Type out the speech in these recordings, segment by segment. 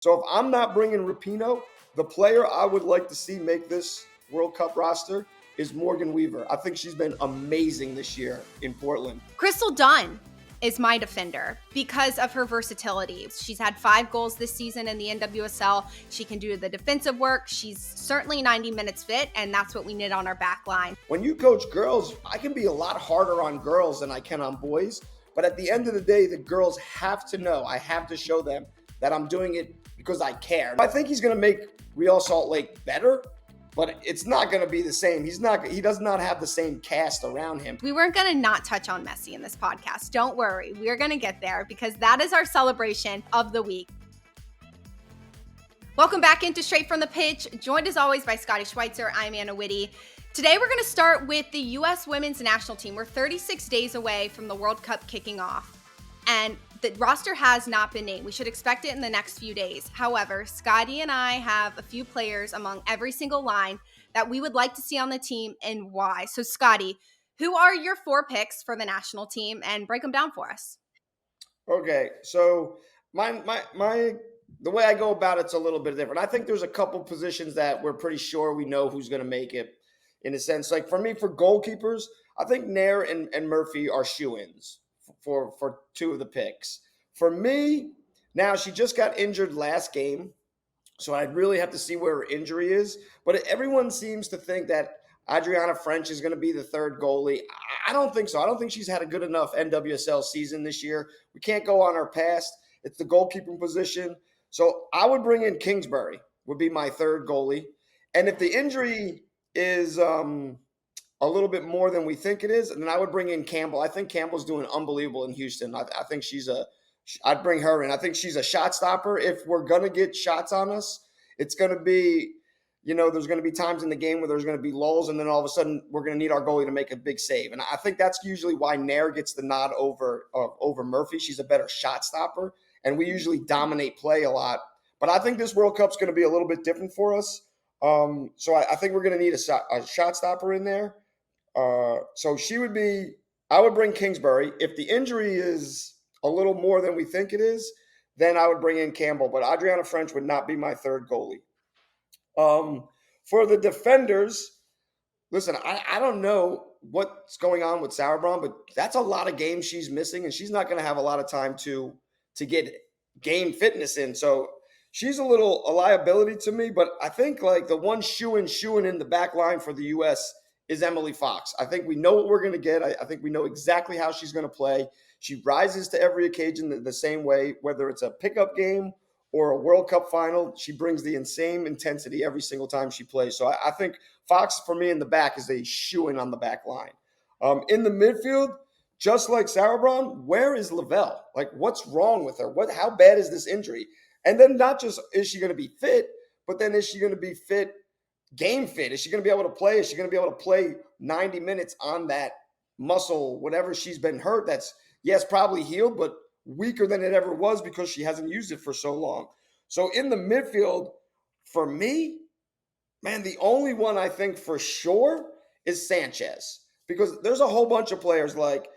So if I'm not bringing Rapinoe, the player I would like to see make this World Cup roster is Morgan Weaver. I think she's been amazing this year in Portland. Crystal Dunn is my defender because of her versatility. She's had 5 goals this season in the NWSL. She can do the defensive work. She's certainly 90 minutes fit, and that's what we need on our back line. When you coach girls, I can be a lot harder on girls than I can on boys. But at the end of the day, the girls have to know, I have to show them that I'm doing it because I care. I think he's going to make Real Salt Lake better, but it's not going to be the same. He does not have the same cast around him. We weren't going to not touch on Messi in this podcast. Don't worry. We're going to get there because that is our celebration of the week. Welcome back into Straight from the Pitch, joined as always by Scotty Schweitzer. I'm Anna Witte. Today we're going to start with the U.S. women's national team. We're 36 days away from the World Cup kicking off, and the roster has not been named. We should expect it in the next few days. However, Scotty and I have a few players among every single line that we would like to see on the team and why. So Scotty, who are your 4 picks for the national team, and break them down for us? Okay, so the way I go about it's a little bit different. I think there's a couple positions that we're pretty sure we know who's going to make it. In a sense, like for me, for goalkeepers, I think Nair and Murphy are shoo-ins for 2 of the picks. For me, now she just got injured last game, so I'd really have to see where her injury is. But everyone seems to think that Adriana French is going to be the 3rd goalie. I don't think so. I don't think she's had a good enough NWSL season this year. We can't go on our past. It's the goalkeeping position. So I would bring in Kingsbury, would be my 3rd goalie. And if the injury is a little bit more than we think it is, and then I would bring in Campbell. I think Campbell's doing unbelievable in Houston. I think I'd bring her in. I think she's a shot stopper. If we're going to get shots on us, it's going to be, there's going to be times in the game where there's going to be lulls, and then all of a sudden we're going to need our goalie to make a big save. And I think that's usually why Nair gets the nod over Murphy. She's a better shot stopper, and we usually dominate play a lot. But I think this World Cup's going to be a little bit different for us. So I think we're going to need a shot stopper in there. So I would bring Kingsbury. If the injury is a little more than we think it is, then I would bring in Campbell. But Adriana French would not be my 3rd goalie. For the defenders, listen, I don't know what's going on with Sauerbrunn, but that's a lot of games she's missing, and she's not going to have a lot of time to get game fitness in. So she's a liability to me, but I think like the one shoo-in in the back line for the U.S. is Emily Fox. I think we know what we're going to get. I think we know exactly how she's going to play. She rises to every occasion the same way, whether it's a pickup game or a World Cup final. She brings the insane intensity every single time she plays. So I think Fox, for me, in the back is a shoo-in on the back line. In the midfield, just like Sauerbrunn, where is Lavelle? Like, what's wrong with her? How bad is this injury? And then not just is she going to be fit, but then is she going to be fit, game fit? Is she going to be able to play? Is she going to be able to play 90 minutes on that muscle, whatever she's been hurt? That's, yes, probably healed, but weaker than it ever was because she hasn't used it for so long. So in the midfield, for me, man, the only one I think for sure is Sanchez, because there's a whole bunch of players like,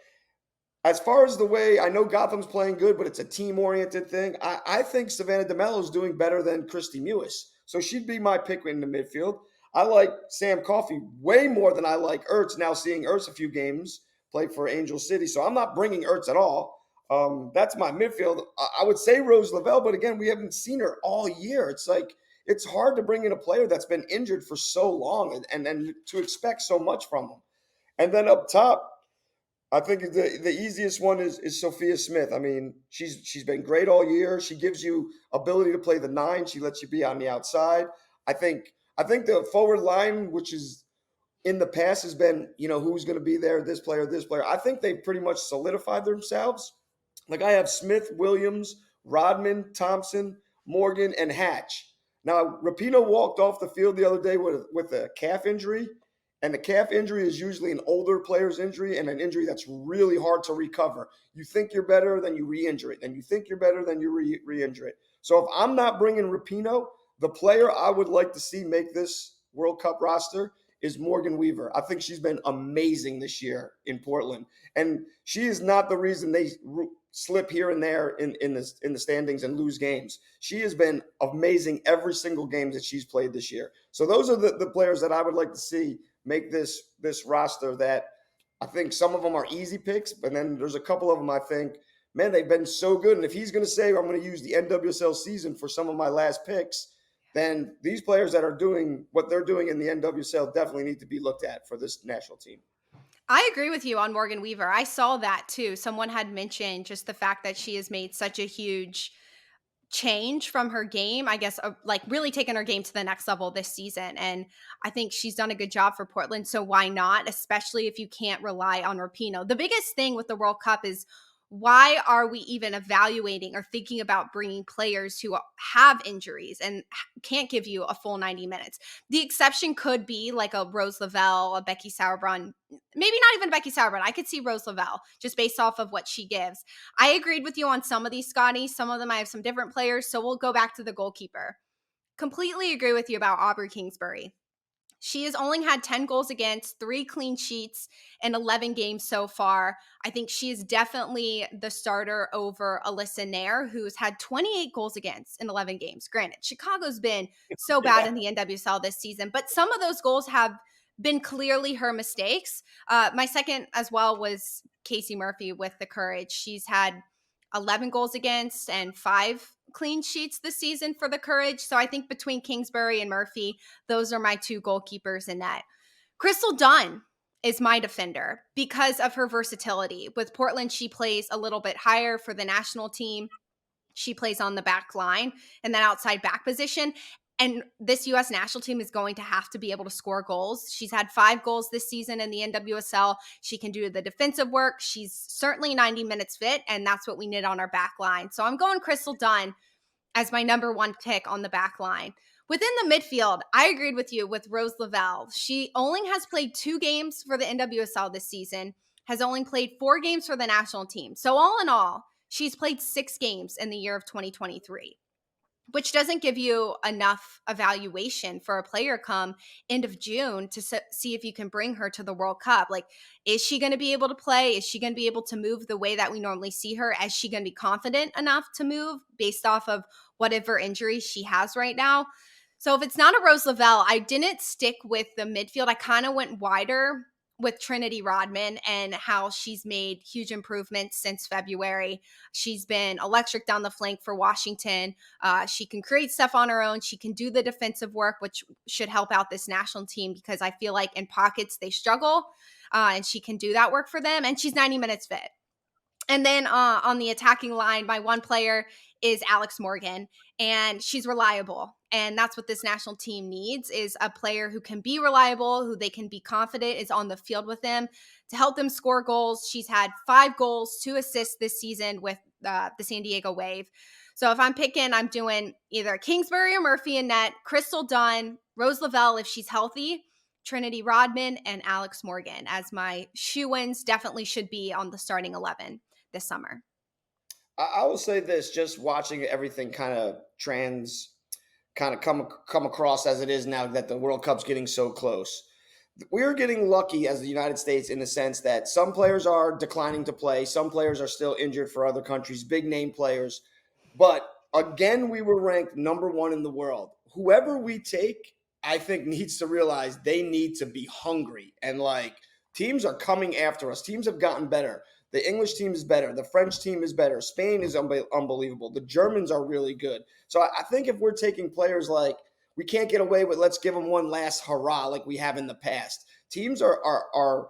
as far as the way, I know Gotham's playing good, but it's a team-oriented thing. I think Savannah DeMello is doing better than Christy Mewis. So she'd be my pick in the midfield. I like Sam Coffey way more than I like Ertz, now seeing Ertz a few games play for Angel City. So I'm not bringing Ertz at all. That's my midfield. I would say Rose Lavelle, but again, we haven't seen her all year. It's like, it's hard to bring in a player that's been injured for so long and to expect so much from them. And then up top, I think the easiest one is Sophia Smith. I mean, she's been great all year. She gives you ability to play the 9. She lets you be on the outside. I think the forward line, which is in the past has been, who's going to be there, this player. I think they've pretty much solidified themselves. Like I have Smith, Williams, Rodman, Thompson, Morgan, and Hatch. Now, Rapinoe walked off the field the other day with a calf injury. And the calf injury is usually an older player's injury and an injury that's really hard to recover. You think you're better, then you re-injure it. Then you think you're better, then you re-injure it. So if I'm not bringing Rapinoe, the player I would like to see make this World Cup roster is Morgan Weaver. I think she's been amazing this year in Portland. And she is not the reason slip here and there in the standings and lose games. She has been amazing every single game that she's played this year. So those are the players that I would like to see make this roster. That I think some of them are easy picks, but then there's a couple of them I think, man, they've been so good. And if he's going to say I'm going to use the NWSL season for some of my last picks, then these players that are doing what they're doing in the NWSL definitely need to be looked at for this national team. I agree with you on Morgan Weaver. I saw that too. Someone had mentioned just the fact that she has made such a huge change from her game, I guess, like really taking her game to the next level this season. And I think she's done a good job for Portland. So why not, especially if you can't rely on Rapinoe? The biggest thing with the World Cup is, why are we even evaluating or thinking about bringing players who have injuries and can't give you a full 90 minutes? The exception could be like a Rose Lavelle, a Becky Sauerbrunn, maybe not even Becky Sauerbrunn. I could see Rose Lavelle just based off of what she gives. I agreed with you on some of these, Scotty. Some of them I have some different players. So we'll go back to the goalkeeper. Completely agree with you about Aubrey Kingsbury. She has only had 10 goals against, 3 clean sheets in 11 games so far. I think she is definitely the starter over Alyssa Nair, who's had 28 goals against in 11 games. Granted, Chicago's been so bad Yeah. in the NWSL this season, but some of those goals have been clearly her mistakes. My second as well was Casey Murphy with the Courage. She's had 11 goals against and 5 clean sheets this season for the Courage. So I think between Kingsbury and Murphy, those are my 2 goalkeepers in net. Crystal Dunn is my defender because of her versatility. With Portland, she plays a little bit higher for the national team. She plays on the back line and that outside back position. And this U.S. national team is going to have to be able to score goals. She's had 5 goals this season in the NWSL. She can do the defensive work. She's certainly 90 minutes fit, and that's what we need on our back line. So I'm going Crystal Dunn as my number 1 pick on the back line. Within the midfield, I agreed with you with Rose Lavelle. She only has played 2 games for the NWSL this season, has only played 4 games for the national team. So all in all, she's played 6 games in the year of 2023, which doesn't give you enough evaluation for a player come end of June to see if you can bring her to the World Cup. Like, is she going to be able to play? Is she going to be able to move the way that we normally see her? Is she going to be confident enough to move based off of whatever injury she has right now? So if it's not a Rose Lavelle, I didn't stick with the midfield. I kind of went wider with Trinity Rodman and how she's made huge improvements since February. She's been electric down the flank for Washington. She can create stuff on her own. She can do the defensive work, which should help out this national team because I feel like in pockets they struggle, and she can do that work for them. And she's 90 minutes fit. And then on the attacking line, my 1 player is Alex Morgan, and she's reliable. And that's what this national team needs, is a player who can be reliable, who they can be confident is on the field with them to help them score goals. She's had 5 goals, 2 assists this season with the San Diego Wave. So if I'm picking, I'm doing either Kingsbury or Murphy in net, Crystal Dunn, Rose Lavelle if she's healthy, Trinity Rodman, and Alex Morgan as my shoe-ins. Definitely should be on the starting 11 this summer. I will say this: just watching everything kind of come across as it is now that the World Cup's getting so close. We're getting lucky as the United States in the sense that some players are declining to play, some players are still injured for other countries, big name players. But again, we were ranked number 1 in the world. Whoever we take, I think, needs to realize they need to be hungry. And like, teams are coming after us. Teams have gotten better. The English team is better. The French team is better. Spain is unbelievable. The Germans are really good. So I think if we're taking players, like, we can't get away with let's give them one last hurrah like we have in the past. Teams are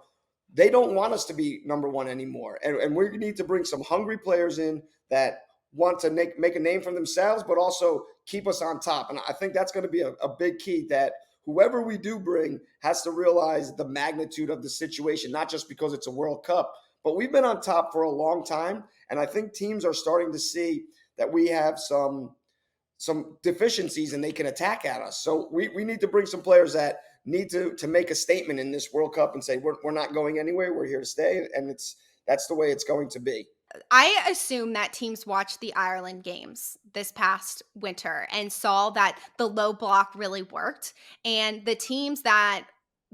they don't want us to be number 1 anymore. And we need to bring some hungry players in that want to make a name for themselves, but also keep us on top. And I think that's going to be a big key, that whoever we do bring has to realize the magnitude of the situation, not just because it's a World Cup, but we've been on top for a long time. And I think teams are starting to see that we have some deficiencies and they can attack at us. So we need to bring some players that need to make a statement in this World Cup and say, we're not going anywhere. We're here to stay. And that's the way it's going to be. I assume that teams watched the Ireland games this past winter and saw that the low block really worked. And the teams that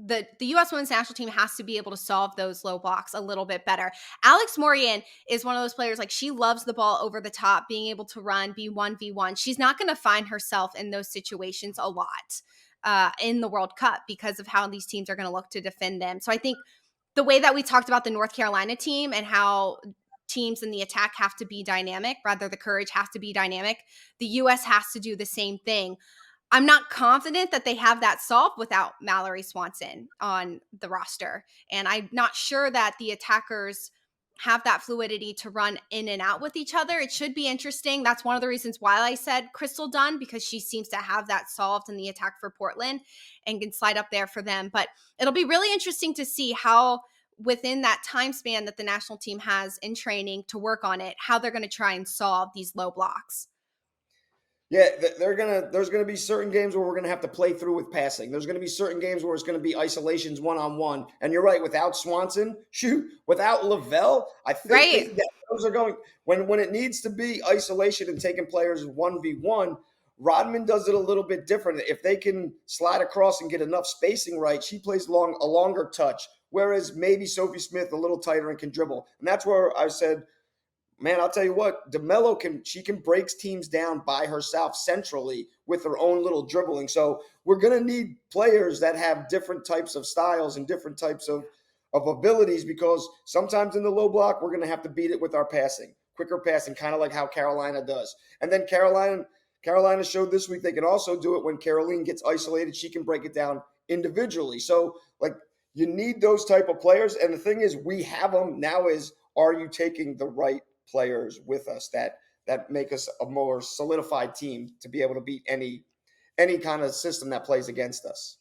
the U.S. women's national team has to be able to solve those low blocks a little bit better. Alex Morgan is one of those players, like, she loves the ball over the top, being able to run, be 1v1. She's not going to find herself in those situations a lot in the World Cup because of how these teams are going to look to defend them. So I think the way that we talked about the North Carolina team and how teams in the attack have to be dynamic, rather the courage has to be dynamic, the U.S. has to do the same thing. I'm not confident that they have that solved without Mallory Swanson on the roster. And I'm not sure that the attackers have that fluidity to run in and out with each other. It should be interesting. That's one of the reasons why I said Crystal Dunn, because she seems to have that solved in the attack for Portland and can slide up there for them. But it'll be really interesting to see how, within that time span that the national team has in training to work on it, how they're going to try and solve these low blocks. Yeah, there's gonna be certain games where we're gonna have to play through with passing. There's gonna be certain games where it's gonna be isolations one-on-one. And you're right, without Swanson, without Lavelle, I think Right. those are going when it needs to be isolation and taking players 1v1. Rodman does it a little bit different. If they can slide across and get enough spacing right, she plays a longer touch. Whereas maybe Sophie Smith a little tighter and can dribble. And that's where I said, man, I'll tell you what, DeMello can break teams down by herself centrally with her own little dribbling. So we're gonna need players that have different types of styles and different types of abilities, because sometimes in the low block we're gonna have to beat it with our passing, quicker passing, kind of like how Carolina does. And then Carolina showed this week they can also do it when Caroline gets isolated. She can break it down individually. So like, you need those type of players. And the thing is, we have them now. Is, are you taking the right players with us that make us a more solidified team to be able to beat any kind of system that plays against us?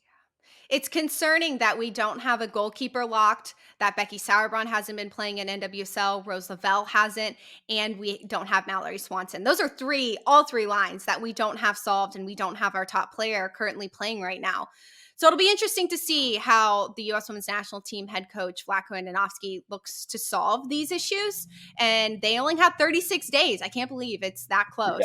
It's concerning that we don't have a goalkeeper locked, that Becky Sauerbrunn hasn't been playing in NWSL, Rose Lavelle hasn't, and we don't have Mallory Swanson. Those are all three lines that we don't have solved, and we don't have our top player currently playing right now. So it'll be interesting to see how the U.S. Women's National Team head coach Vlatko Andonovski looks to solve these issues. And they only have 36 days. I can't believe it's that close.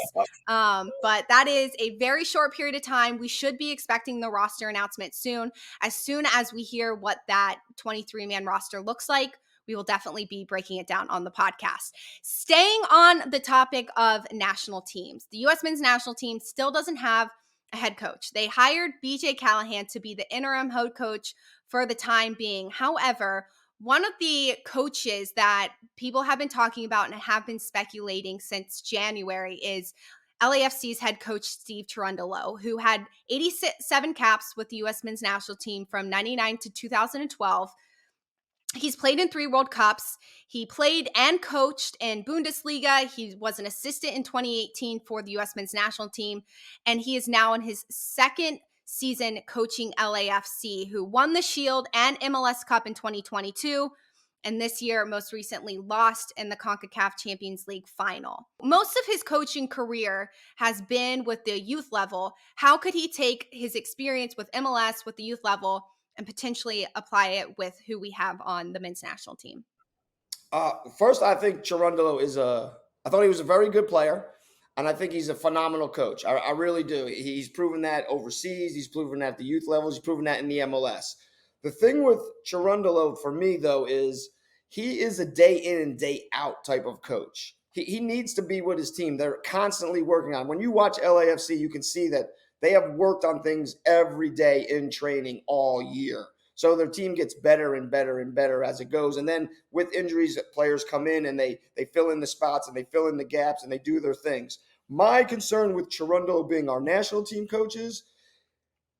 But that is a very short period of time. We should be expecting the roster announcement soon. As soon as we hear what that 23-man roster looks like, we will definitely be breaking it down on the podcast. Staying on the topic of national teams, the U.S. men's national team still doesn't have a head coach. They hired BJ Callahan to be the interim head coach for the time being. However, one of the coaches that people have been talking about and have been speculating since January is LAFC's head coach Steve Cherundolo, who had 87 caps with the U.S. men's national team from 99 to 2012. He's played in 3 World Cups. He played and coached in Bundesliga. He was an assistant in 2018 for the U.S. men's national team. And he is now in his second season coaching LAFC, who won the Shield and MLS Cup in 2022. And this year, most recently, lost in the CONCACAF Champions League final. Most of his coaching career has been with the youth level. How could he take his experience with MLS, with the youth level, and potentially apply it with who we have on the men's national team? First, I think Cherundolo I thought he was a very good player, and I think he's a phenomenal coach. I really do. He's proven that overseas. He's proven that at the youth levels. He's proven that in the MLS. The thing with Cherundolo for me, though, is he is a day in and day out type of coach. He needs to be with his team. They're constantly working on. When you watch LAFC, you can see that they have worked on things every day in training all year. So their team gets better and better and better as it goes. And then with injuries, players come in and they fill in the spots and they fill in the gaps and they do their things. My concern with Cherundolo being our national team coaches,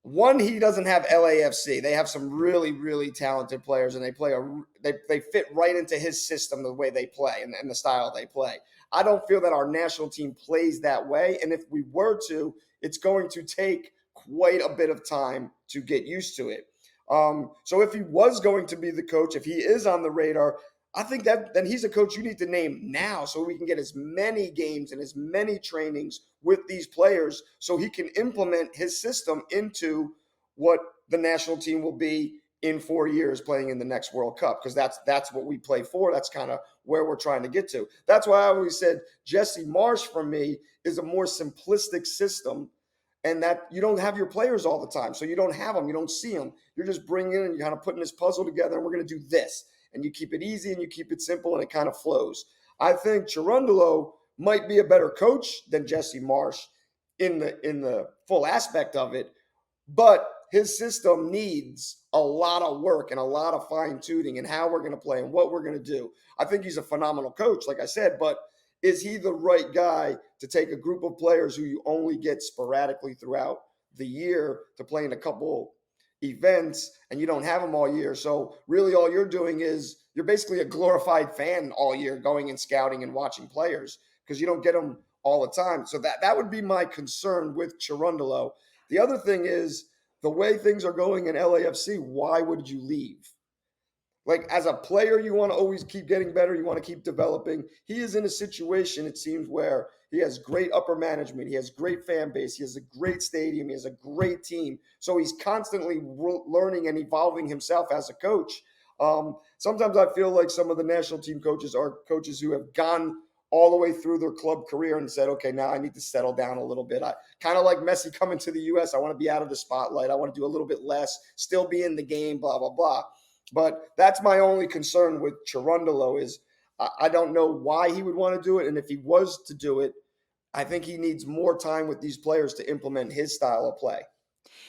one, he doesn't have LAFC. They have some really, really talented players, and they fit right into his system, the way they play and the style they play. I don't feel that our national team plays that way. And if we were to, it's going to take quite a bit of time to get used to it. So if he was going to be the coach, if he is on the radar, I think that then he's a coach you need to name now, so we can get as many games and as many trainings with these players so he can implement his system into what the national team will be in 4 years playing in the next World Cup, because that's what we play for. That's kind of where we're trying to get to. That's why I always said Jesse Marsh for me is a more simplistic system, and that you don't have your players all the time. So you don't have them, you don't see them. You're just bringing in and you're kind of putting this puzzle together, and we're going to do this. And you keep it easy and you keep it simple, and it kind of flows. I think Cherundolo might be a better coach than Jesse Marsh in the full aspect of it, but his system needs a lot of work and a lot of fine tuning and how we're going to play and what we're going to do. I think he's a phenomenal coach, like I said, but is he the right guy to take a group of players who you only get sporadically throughout the year to play in a couple events, and you don't have them all year? So really all you're doing is you're basically a glorified fan all year, going and scouting and watching players, because you don't get them all the time. So that would be my concern with Cherundolo. The other thing is, the way things are going in LAFC, why would you leave? Like, as a player, you want to always keep getting better. You want to keep developing. He is in a situation, it seems, where he has great upper management. He has great fan base. He has a great stadium. He has a great team. So he's constantly learning and evolving himself as a coach. Sometimes I feel like some of the national team coaches are coaches who have gone all the way through their club career and said, okay, now I need to settle down a little bit. I kind of like Messi coming to the US. I want to be out of the spotlight. I want to do a little bit less, still be in the game, blah, blah, blah. But that's my only concern with Cherundolo is I don't know why he would want to do it. And if he was to do it, I think he needs more time with these players to implement his style of play.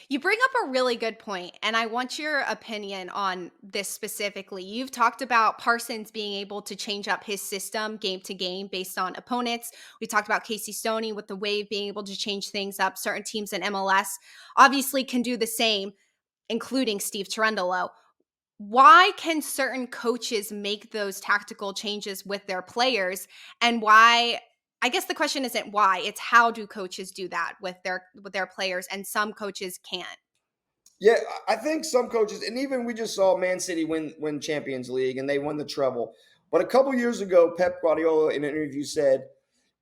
You bring up a really good point, and I want your opinion on this specifically. You've talked about Parsons being able to change up his system game to game based on opponents. We talked about Casey Stoney with the Wave being able to change things up. Certain teams in MLS obviously can do the same, including Steve Cherundolo. Why can certain coaches make those tactical changes with their players, and why? I guess the question isn't why, it's how do coaches do that with their players, and some coaches can't. Yeah, I think some coaches, and even we just saw Man City win Champions League, and they won the treble. But a couple years ago, Pep Guardiola in an interview said,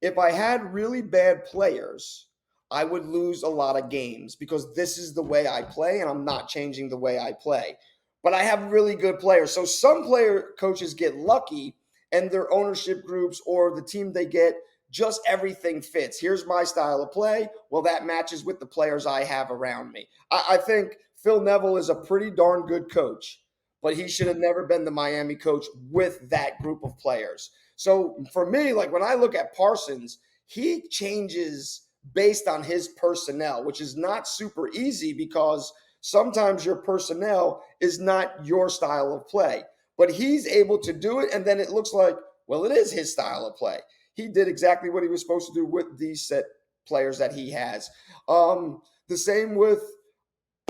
if I had really bad players, I would lose a lot of games because this is the way I play, and I'm not changing the way I play. But I have really good players. So some player coaches get lucky, and their ownership groups or the team they get, just everything fits. Here's my style of play. Well, that matches with the players I have around me. I think Phil Neville is a pretty darn good coach, but he should have never been the Miami coach with that group of players. So for me, like when I look at Parsons, he changes based on his personnel, which is not super easy because sometimes your personnel is not your style of play. But he's able to do it, and then it looks like, well, it is his style of play. He did exactly what he was supposed to do with these set players that he has. The same with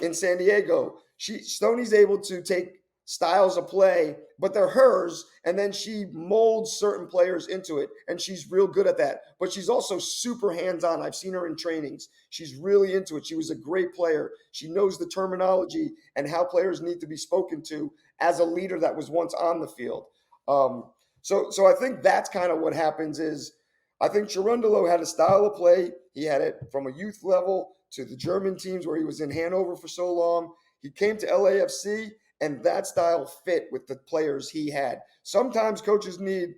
in San Diego. Stoney's able to take styles of play, but they're hers, and then she molds certain players into it, and she's real good at that. But she's also super hands-on. I've seen her in trainings. She's really into it. She was a great player. She knows the terminology and how players need to be spoken to as a leader that was once on the field. So I think that's kind of what happens is I think Cherundolo had a style of play. He had it from a youth level to the German teams where he was in Hanover for so long. He came to LAFC, and that style fit with the players he had. Sometimes coaches need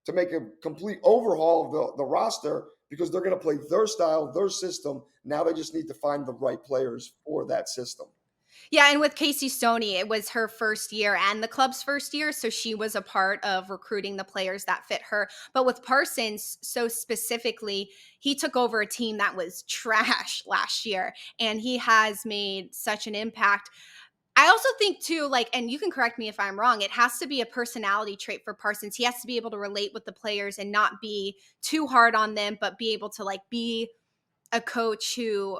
to make a complete overhaul of the roster because they're going to play their style, their system. Now they just need to find the right players for that system. Yeah, and with Casey Stoney, it was her first year and the club's first year, so she was a part of recruiting the players that fit her. But with Parsons, so specifically, he took over a team that was trash last year, and he has made such an impact. I also think too, like, and you can correct me if I'm wrong, it has to be a personality trait for Parsons. He has to be able to relate with the players and not be too hard on them, but be able to like be a coach who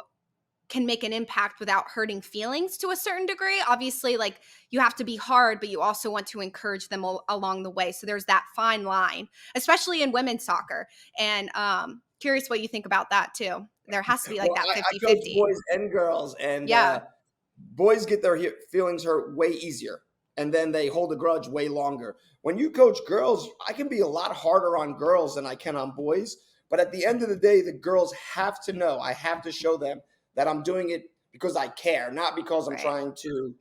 can make an impact without hurting feelings to a certain degree. Obviously, like you have to be hard, but you also want to encourage them along the way. So there's that fine line, especially in women's soccer. And curious what you think about that too. There has to be like Well, that I 50 coach 50. boys and girls, and Yeah. boys get their feelings hurt way easier, and then they hold a grudge way longer. When you coach girls, I can be a lot harder on girls than I can on boys. But at the end of the day, the girls have to know, I have to show them that I'm doing it because I care, not because I'm Right. trying to,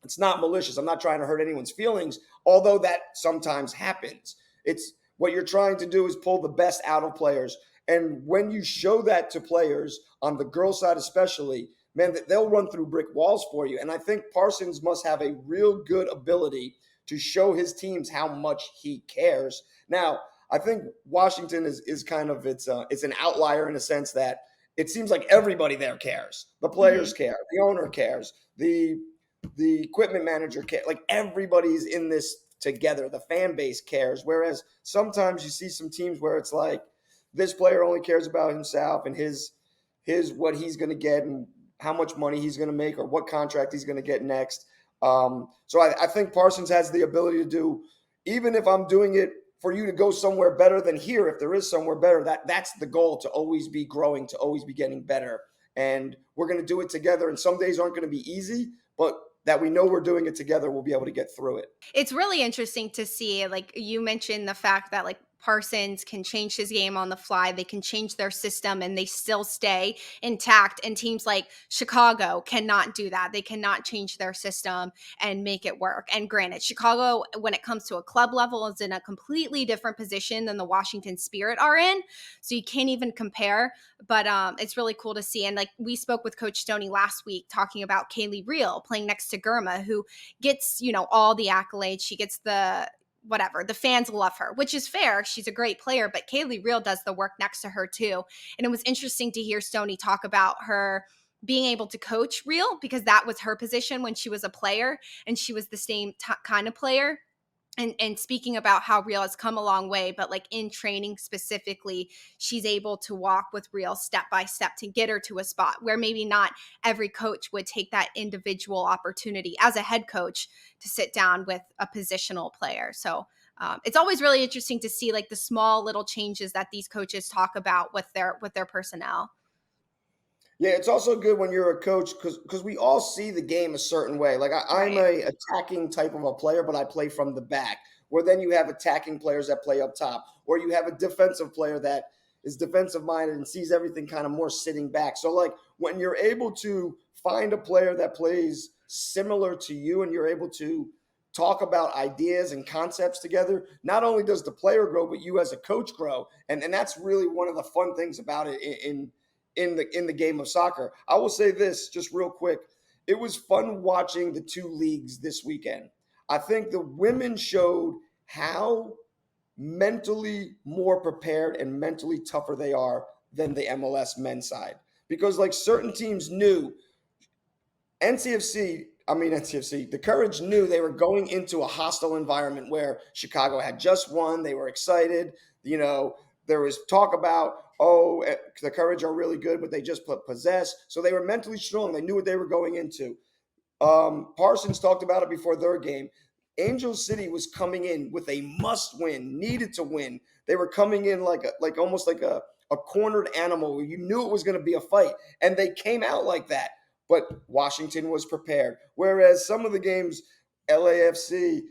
it's not malicious. I'm not trying to hurt anyone's feelings, although that sometimes happens. It's what you're trying to do is pull the best out of players. And when you show that to players on the girl side, especially, man, they'll run through brick walls for you. And I think Parsons must have a real good ability to show his teams how much he cares. Now, I think Washington is kind of it's an outlier in a sense that it seems like everybody there cares. The Hmm. players care, the owner cares, the equipment manager cares. Like everybody's in this together. The fan base cares. Whereas sometimes you see some teams where it's like this player only cares about himself and his what he's going to get and how much money he's going to make or what contract he's going to get next. So I think Parsons has the ability to do, even if I'm doing it for you to go somewhere better than here, if there is somewhere better, that's the goal, to always be growing, to always be getting better. And we're going to do it together. And some days aren't going to be easy, but that we know we're doing it together, we'll be able to get through it. It's really interesting to see, like you mentioned, the fact that like Parsons can change his game on the fly. They can change their system and they still stay intact. And teams like Chicago cannot do that. They cannot change their system and make it work. And granted, Chicago, when it comes to a club level, is in a completely different position than the Washington Spirit are in. So you can't even compare. But it's really cool to see. And like we spoke with Coach Stoney last week talking about Kaylee Reel playing next to Gurma, who gets, all the accolades. She gets the whatever. The fans love her, which is fair. She's a great player, but Kaylee Reel does the work next to her too. And it was interesting to hear Stoney talk about her being able to coach Reel because that was her position when she was a player and she was the same kind of player. And speaking about how Real has come a long way, but like in training specifically, she's able to walk with Real step by step to get her to a spot where maybe not every coach would take that individual opportunity as a head coach to sit down with a positional player. So it's always really interesting to see like the small little changes that these coaches talk about with their personnel. Yeah, it's also good when you're a coach because we all see the game a certain way. Like I'm Right. a attacking type of a player, but I play from the back. Where then you have attacking players that play up top, or you have a defensive player that is defensive minded and sees everything kind of more sitting back. So like when you're able to find a player that plays similar to you and you're able to talk about ideas and concepts together, not only does the player grow, but you as a coach grow. And that's really one of the fun things about it in the game of soccer. I will say this just real quick. It was fun watching the two leagues this weekend. I think the women showed how mentally more prepared and mentally tougher they are than the MLS men's side. Because like certain teams knew NCFC, the Courage knew they were going into a hostile environment where Chicago had just won. They were excited. You know, there was talk about, the Courage are really good, but they just put possess. So they were mentally strong. They knew what they were going into. Parsons talked about it before their game. Angel City was coming in with a must win, needed to win. They were coming in like almost like a cornered animal. You knew it was going to be a fight, and they came out like that. But Washington was prepared. Whereas some of the games, LAFC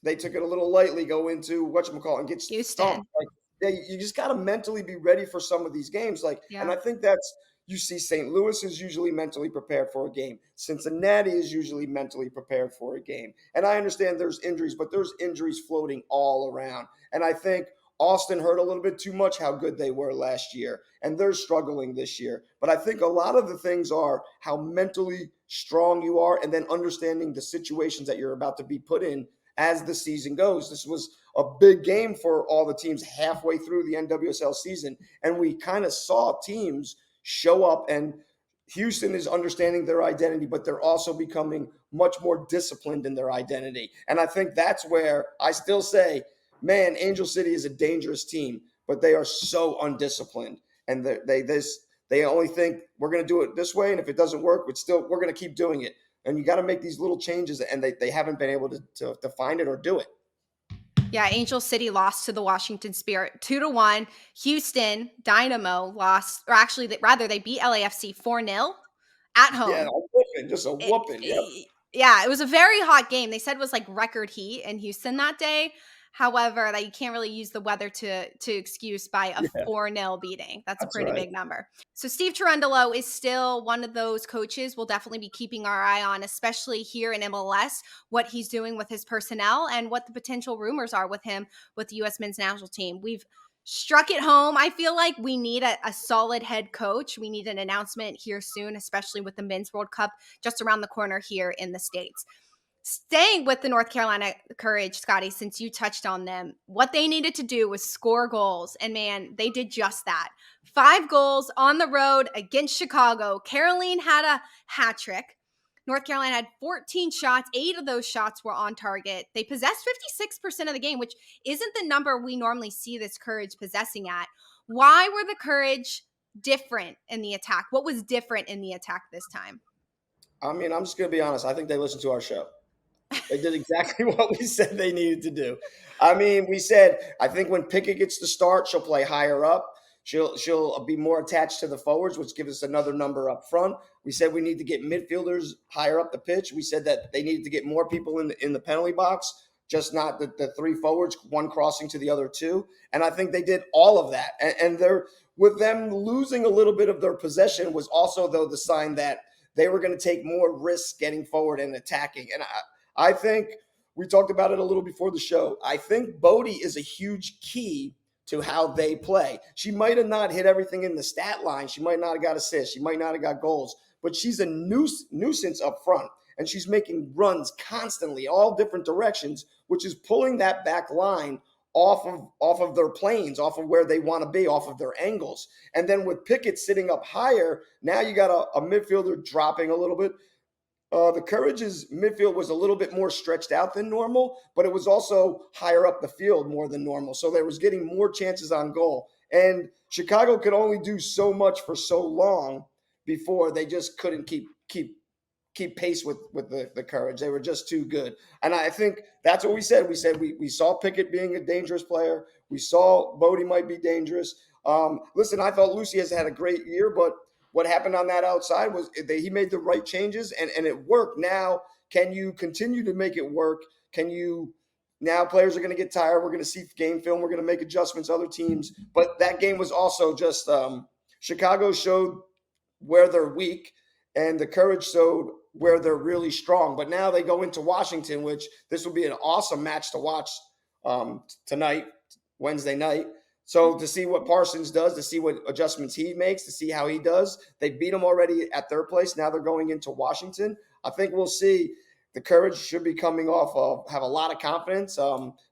they took it a little lightly, go into whatchamacallit and get Houston. stomped. Like you just got to mentally be ready for some of these games. Like, and Yeah. I think that's you see St. Louis is usually mentally prepared for a game. Cincinnati is usually mentally prepared for a game. And I understand there's injuries, but there's injuries floating all around. And I think Austin heard a little bit too much how good they were last year, and they're struggling this year. But I think a lot of the things are how mentally strong you are and then understanding the situations that you're about to be put in as the season goes. This was a big game for all the teams halfway through the NWSL season, and we kind of saw teams show up, and Houston is understanding their identity, but they're also becoming much more disciplined in their identity. And I think that's where I still say, man, Angel City is a dangerous team, but they are so undisciplined. And they only think we're going to do it this way. And if it doesn't work, we're going to keep doing it. And you got to make these little changes, and they haven't been able to find it or do it. Yeah, Angel City lost to the Washington Spirit 2-1. Houston Dynamo lost, or actually, rather, they beat LAFC 4-0 at Yeah, home. a whooping, just a It, whooping. Yep. yeah, it was a very hot game. They said it was like record heat in Houston that day. However, that you can't really use the weather to excuse by a Yeah, 4-0 beating. That's a that's pretty right. big number. So Steve Cherundolo is still one of those coaches we'll definitely be keeping our eye on, especially here in MLS, what he's doing with his personnel and what the potential rumors are with him with the U.S. men's national team. We've struck it home. I feel like we need a solid head coach. We need an announcement here soon, especially with the Men's World Cup just around the corner here in the States. Staying with the North Carolina Courage, Scotty, since you touched on them, what they needed to do was score goals. And man, they did just that. 5 goals on the road against Chicago. Caroline had a hat trick. North Carolina had 14 shots. 8 of those shots were on target. They possessed 56% of the game, which isn't the number we normally see this Courage possessing at. Why were the Courage different in the attack? What was different in the attack this time? I mean, I'm just going to be honest. I think they listened to our show. They did exactly what we said they needed to do. I mean, we said, I think when Pickett gets to start, she'll play higher up. She'll be more attached to the forwards, which gives us another number up front. We said we need to get midfielders higher up the pitch. We said that they needed to get more people in the penalty box, just not the 3 forwards, one crossing to the other 2. And I think they did all of that. And they're with them losing a little bit of their possession was also, though, the sign that they were going to take more risks getting forward and attacking. And I think we talked about it a little before the show. I think Bodie is a huge key to how they play. She might have not hit everything in the stat line. She might not have got assists. She might not have got goals, but she's a nuisance up front. And she's making runs constantly, all different directions, which is pulling that back line off of their planes, off of where they want to be, off of their angles. And then with Pickett sitting up higher, now you got a midfielder dropping a little bit. The Courage's midfield was a little bit more stretched out than normal, but it was also higher up the field more than normal. So they was getting more chances on goal. And Chicago could only do so much for so long before they just couldn't keep pace with the Courage. They were just too good. And I think that's what we said. We said we saw Pickett being a dangerous player. We saw Bodie might be dangerous. Listen, I thought Lucy has had a great year, but what happened on that outside was he made the right changes and it worked. Now, can you continue to make it work? Now players are going to get tired. We're going to see game film. We're going to make adjustments, other teams. But that game was also just Chicago showed where they're weak and the Courage showed where they're really strong. But now they go into Washington, which this will be an awesome match to watch tonight, Wednesday night. So to see what Parsons does, to see what adjustments he makes, to see how he does. They beat him already at their place. Now they're going into Washington. I think we'll see. The Courage should be coming off of, have a lot of confidence.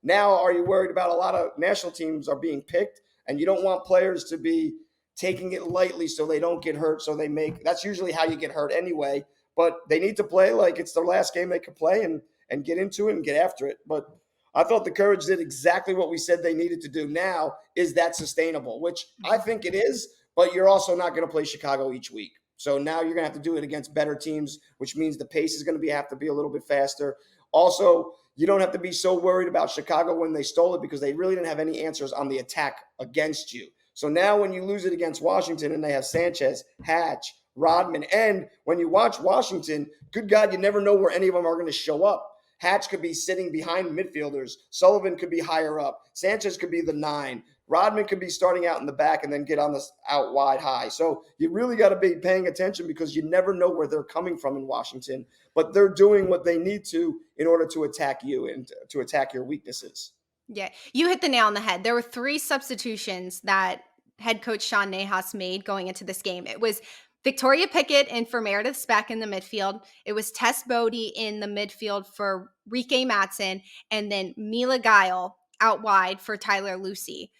Now, are you worried about a lot of national teams are being picked, and you don't want players to be taking it lightly so they don't get hurt. So that's usually how you get hurt anyway. But they need to play like it's their last game they could play and get into it and get after it. But I thought the Courage did exactly what we said they needed to do. Now, is that sustainable? Which I think it is, but you're also not going to play Chicago each week. So now you're going to have to do it against better teams, which means the pace is going to have to be a little bit faster. Also, you don't have to be so worried about Chicago when they stole it because they really didn't have any answers on the attack against you. So now when you lose it against Washington and they have Sanchez, Hatch, Rodman, and when you watch Washington, good God, you never know where any of them are going to show up. Hatch could be sitting behind midfielders. Sullivan could be higher up. Sanchez could be the 9. Rodman could be starting out in the back and then get on this out wide high. So you really got to be paying attention because you never know where they're coming from in Washington. But they're doing what they need to in order to attack you and to attack your weaknesses. Yeah, you hit the nail on the head. There were 3 substitutions that head coach Sean Nahas made going into this game. It was Victoria Pickett in for Meredith Speck in the midfield. It was Tess Bodie in the midfield for Rike Matson, and then Mila Guile out wide for Tyler Lucy.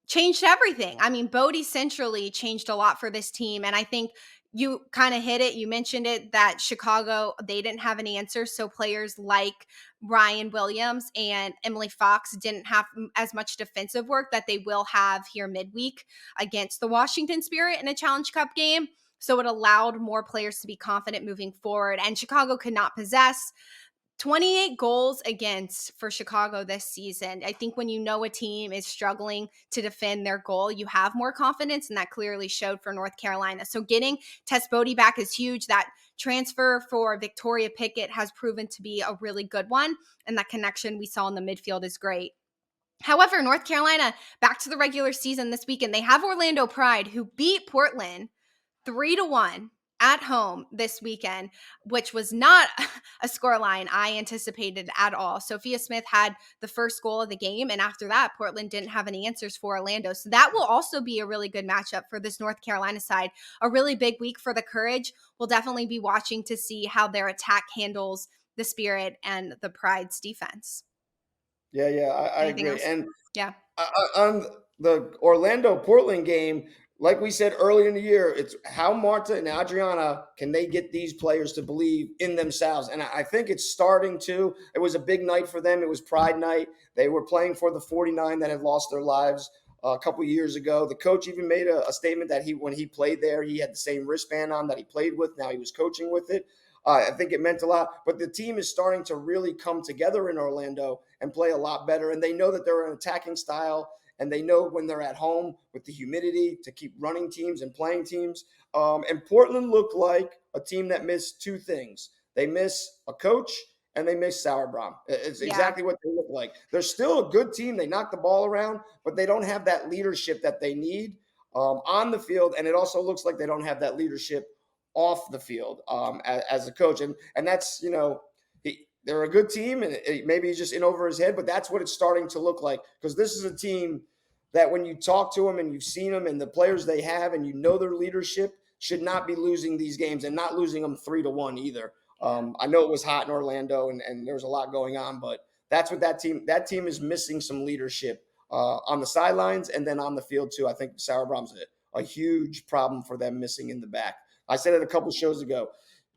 Changed everything. I mean, Bodie centrally changed a lot for this team, and I think you kind of hit it. You mentioned it that Chicago, they didn't have an answer. So players like Ryan Williams and Emily Fox didn't have as much defensive work that they will have here midweek against the Washington Spirit in a Challenge Cup game. So it allowed more players to be confident moving forward. And Chicago could not possess. 28 goals against for Chicago this season. I think when you know a team is struggling to defend their goal, you have more confidence, and that clearly showed for North Carolina. So getting Tess Bodie back is huge. That transfer for Victoria Pickett has proven to be a really good one, and that connection we saw in the midfield is great. However, North Carolina, back to the regular season this weekend, they have Orlando Pride, who beat Portland 3-1 at home this weekend, which was not a scoreline I anticipated at all. Sophia Smith had the first goal of the game, and after that, Portland didn't have any answers for Orlando. So that will also be a really good matchup for this North Carolina side. A really big week for the Courage. We'll definitely be watching to see how their attack handles the Spirit and the Pride's defense. Yeah, I Anything agree. else? And Yeah. on the Orlando Portland game, like we said earlier in the year, it's how Marta and Adriana can they get these players to believe in themselves. And I think it's starting to. It was a big night for them. It was Pride Night. They were playing for the 49 that had lost their lives a couple years ago. The coach even made a statement that when he played there, he had the same wristband on that he played with. Now he was coaching with it. I think it meant a lot. But the team is starting to really come together in Orlando and play a lot better. And they know that they're an attacking style, and they know when they're at home with the humidity to keep running teams and playing teams. And Portland looked like a team that missed two things. They miss a coach and they miss Sauerbrunn. It's Yeah. exactly what they look like. They're still a good team. They knock the ball around, but they don't have that leadership that they need on the field. And it also looks like they don't have that leadership off the field as a coach. And that's, they're a good team, and maybe he's just in over his head, but that's what it's starting to look like, because this is a team that when you talk to them and you've seen them and the players they have and their leadership should not be losing these games, and not losing them 3-1 either. I know it was hot in Orlando, and there was a lot going on, but that's what that team is missing, some leadership on the sidelines and then on the field too. I think Sauerbrom's a huge problem for them, missing in the back. I said it a couple shows ago.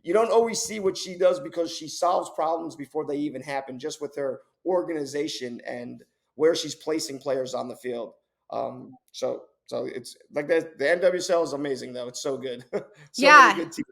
You don't always see what she does because she solves problems before they even happen, just with her organization and where she's placing players on the field. So it's like that. The NWSL is amazing, though. It's so good. So many Yeah. good teams.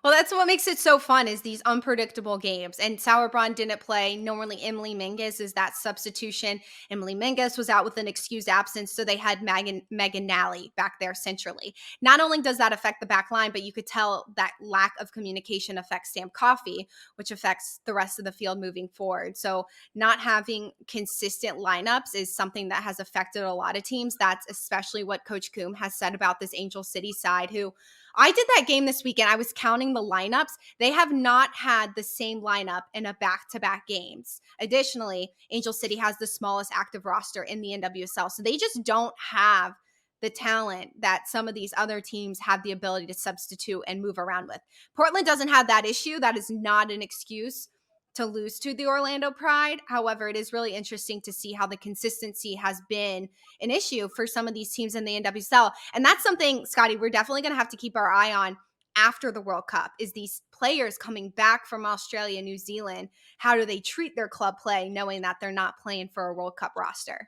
Well, that's what makes it so fun, is these unpredictable games. And Sauerbrunn didn't play. Normally, Emily Mingus is that substitution. Emily Mingus was out with an excused absence, so they had Megan Nally back there centrally. Not only does that affect the back line, but you could tell that lack of communication affects Sam Coffey, which affects the rest of the field moving forward. So not having consistent lineups is something that has affected a lot of teams. That's especially what Coach Coombe has said about this Angel City side, who I did that game this weekend. I was counting the lineups. They have not had the same lineup in a back-to-back games. Additionally, Angel City has the smallest active roster in the NWSL. So they just don't have the talent that some of these other teams have the ability to substitute and move around with. Portland doesn't have that issue. That is not an excuse to lose to the Orlando Pride. However, it is really interesting to see how the consistency has been an issue for some of these teams in the NWSL. And that's something, Scotty, we're definitely going to have to keep our eye on after the World Cup, is these players coming back from Australia, New Zealand. How do they treat their club play, knowing that they're not playing for a World Cup roster?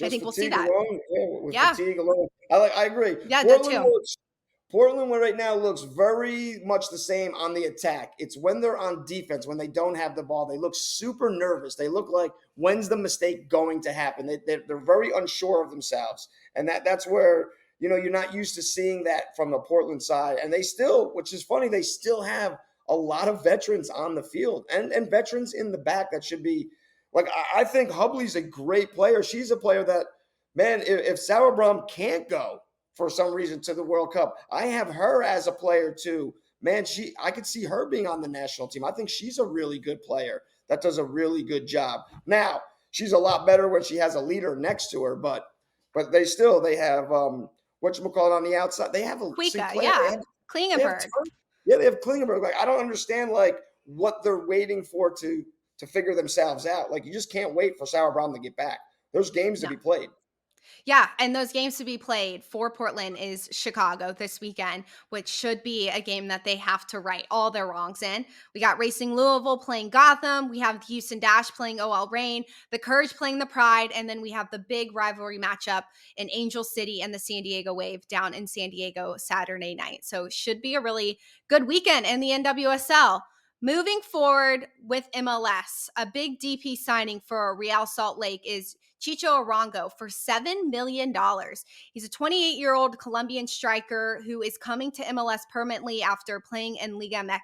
I Just think we'll see fatigue that. alone. Yeah, with Yeah. fatigue alone. I agree. Yeah, that too. Portland right now looks very much the same on the attack. It's when they're on defense, when they don't have the ball, they look super nervous. They look like, when's the mistake going to happen? They're very unsure of themselves. And that's where, you're not used to seeing that from the Portland side. And they still, which is funny, they still have a lot of veterans on the field and veterans in the back that should be, like, I think Hubley's a great player. She's a player that, man, if Sauerbrunn can't go for some reason to the World Cup, I have her as a player too. Man, I could see her being on the national team. I think she's a really good player that does a really good job. Now, she's a lot better when she has a leader next to her, but they have whatchamacallit on the outside. They have a Kuika, Sinclair. yeah. They have Klingenberg. yeah, they have Klingenberg. Like, I don't understand what they're waiting for to figure themselves out. Like, you just can't wait for Sauerbrunn to get back. There's games to No. be played. Yeah, and those games to be played for Portland is Chicago this weekend, which should be a game that they have to right all their wrongs in. We got Racing Louisville playing Gotham. We have the Houston Dash playing OL Reign, the Courage playing the Pride, and then we have the big rivalry matchup in Angel City and the San Diego Wave down in San Diego Saturday night. So it should be a really good weekend in the NWSL. Moving forward with MLS, a big DP signing for Real Salt Lake is Chicho Arango for $7 million. He's a 28-year-old Colombian striker who is coming to MLS permanently after playing in Liga MX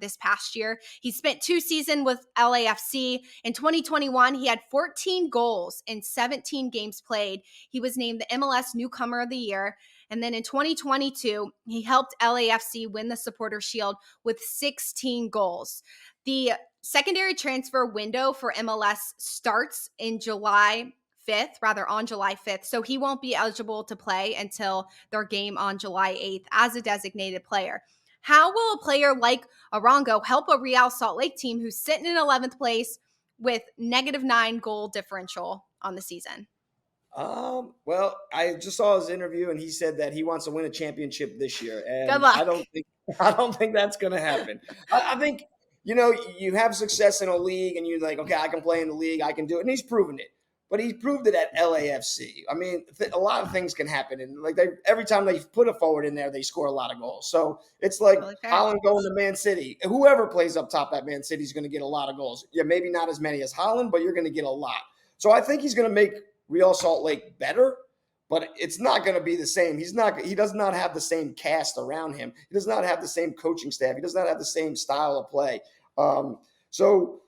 this past year. He spent 2 seasons with LAFC. In 2021, he had 14 goals in 17 games played. He was named the MLS Newcomer of the Year. And then in 2022, he helped LAFC win the Supporter Shield with 16 goals. The secondary transfer window for MLS starts in July 5th, on July 5th. So he won't be eligible to play until their game on July 8th as a designated player. How will a player like Arango help a Real Salt Lake team who's sitting in 11th place with -9 goal differential on the season? Well, I just saw his interview and he said that he wants to win a championship this year. Good And I luck. don't think I don't think that's gonna happen. I think, you have success in a league and you're like, okay, I can play in the league, I can do it. And he's proven it. But he proved it at LAFC. I mean, a lot of things can happen. And like every time they put a forward in there, they score a lot of goals. So it's like Totally fair. Holland going to Man City. Whoever plays up top at Man City is going to get a lot of goals. Yeah, maybe not as many as Holland, but you're going to get a lot. So I think he's going to make Real Salt Lake better, but it's not going to be the same. He does not have the same cast around him. He does not have the same coaching staff. He does not have the same style of play. So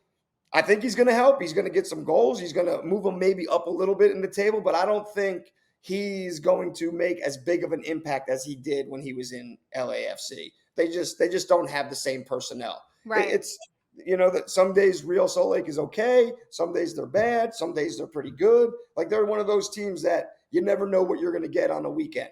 I think he's going to help. He's going to get some goals. He's going to move them maybe up a little bit in the table, but I don't think he's going to make as big of an impact as he did when he was in LAFC. They just don't have the same personnel. Right. It's that some days Real Salt Lake is okay, some days they're bad, some days they're pretty good. Like they're one of those teams that you never know what you're going to get on a weekend.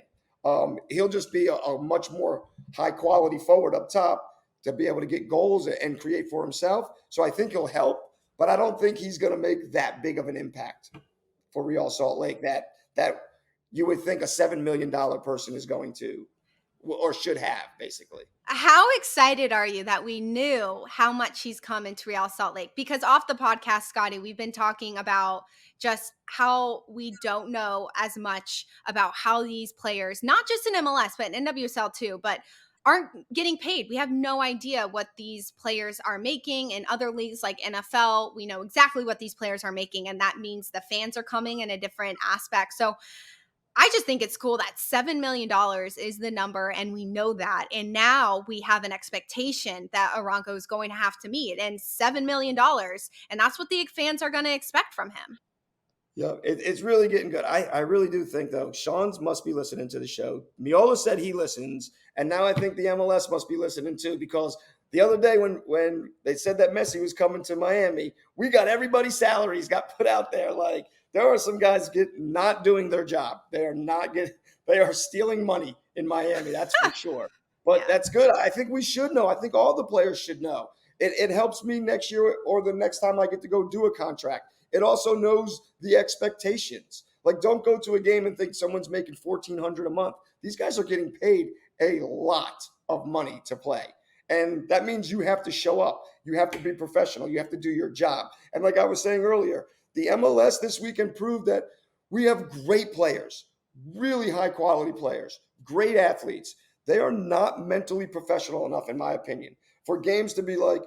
He'll just be a much more high quality forward up top to be able to get goals and create for himself. So I think he'll help. But I don't think he's going to make that big of an impact for Real Salt Lake that you would think a $7 million person is going to or should have, basically. How excited are you that we knew how much he's come into Real Salt Lake? Because off the podcast, Scotty, we've been talking about just how we don't know as much about how these players, not just in MLS, but in NWSL too, but aren't getting paid. We have no idea what these players are making in other leagues like NFL. We know exactly what these players are making, and that means the fans are coming in a different aspect. So I just think it's cool that $7 million is the number, and we know that. And now we have an expectation that Arango is going to have to meet, and $7 million. And that's what the fans are going to expect from him. Yeah, it's really getting good. I really do think, though, Sean's must be listening to the show. Miola said he listens, and now I think the MLS must be listening too, because the other day when they said that Messi was coming to Miami, we got everybody's salaries got put out there. Like there are some guys not doing their job. They are stealing money in Miami. That's for sure. But that's good. I think we should know. I think all the players should know. It helps me next year or the next time I get to go do a contract. It also knows the expectations. Like, don't go to a game and think someone's making $1,400 a month. These guys are getting paid a lot of money to play. And that means you have to show up. You have to be professional. You have to do your job. And like I was saying earlier, the MLS this weekend proved that we have great players, really high quality players, great athletes. They are not mentally professional enough, in my opinion, for games to be like,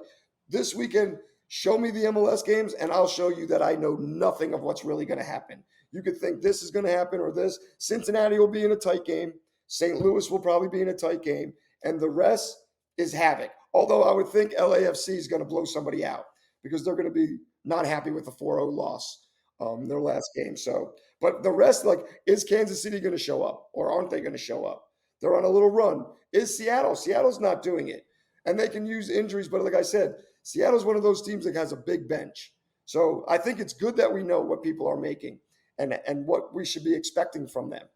this weekend, show me the MLS games and I'll show you that I know nothing of what's really going to happen. You could think this is going to happen or this. Cincinnati will be in a tight game. St. Louis will probably be in a tight game. And the rest is havoc. Although I would think LAFC is going to blow somebody out because they're going to be not happy with the 4-0 loss their last game. So, but the rest, like, is Kansas City going to show up or aren't they going to show up? They're on a little run. Is Seattle? Seattle's not doing it. And they can use injuries. But like I said, Seattle's one of those teams that has a big bench. So I think it's good that we know what people are making and what we should be expecting from them.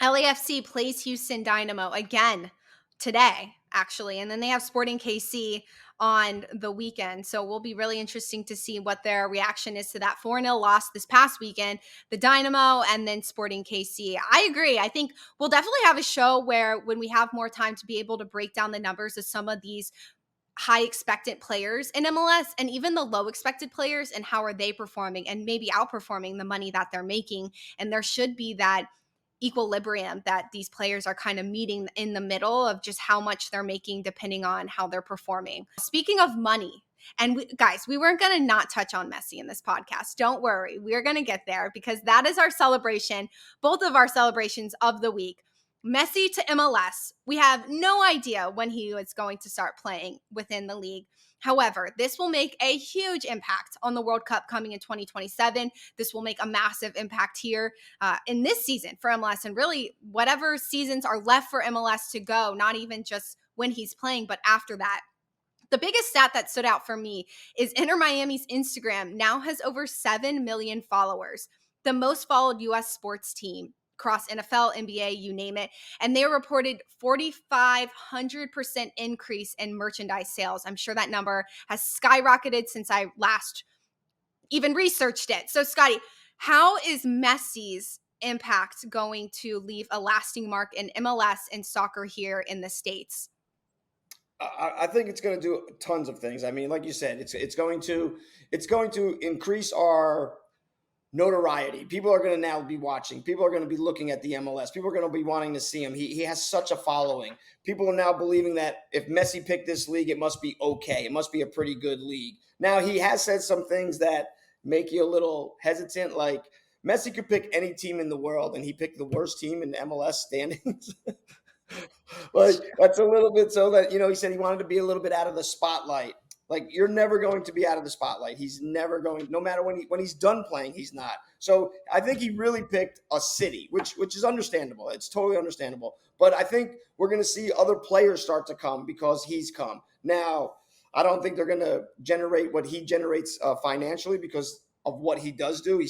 LAFC plays Houston Dynamo again today, actually. And then they have Sporting KC on the weekend. So we'll be really interesting to see what their reaction is to that 4-0 loss this past weekend, the Dynamo and then Sporting KC. I agree. I think we'll definitely have a show where when we have more time to be able to break down the numbers of some of these high expectant players in MLS and even the low expected players and how are they performing and maybe outperforming the money that they're making. And there should be that equilibrium that these players are kind of meeting in the middle of just how much they're making depending on how they're performing. Speaking of money, and guys, we weren't going to not touch on Messi in this podcast. Don't worry. We're going to get there because that is our celebration, both of our celebrations of the week. Messi to MLS. We have no idea when he was going to start playing within the league. However, this will make a huge impact on the World Cup coming in 2027. This will make a massive impact here in this season for MLS, and really whatever seasons are left for MLS to go, not even just when he's playing, but after that. The biggest stat that stood out for me is Inter Miami's Instagram now has over 7 million followers, the most followed US sports team across NFL, NBA, you name it. And they reported 4,500% increase in merchandise sales. I'm sure that number has skyrocketed since I last even researched it. So, Scotty, how is Messi's impact going to leave a lasting mark in MLS and soccer here in the States? I think it's going to do tons of things. I mean, like you said, it's going to increase our notoriety. People are going to now be watching. People are going to be looking at the MLS. People are going to be wanting to see him. He has such a following. People are now believing that if Messi picked this league, it must be okay. It must be a pretty good league. Now, he has said some things that make you a little hesitant, like Messi could pick any team in the world, and he picked the worst team in MLS standings. Like that's a little bit so that he said he wanted to be a little bit out of the spotlight. Like you're never going to be out of the spotlight. He's never going, no matter when he's done playing, he's not. So I think he really picked a city, which is understandable. It's totally understandable. But I think we're going to see other players start to come because he's come. Now, I don't think they're going to generate what he generates financially because of what he does do.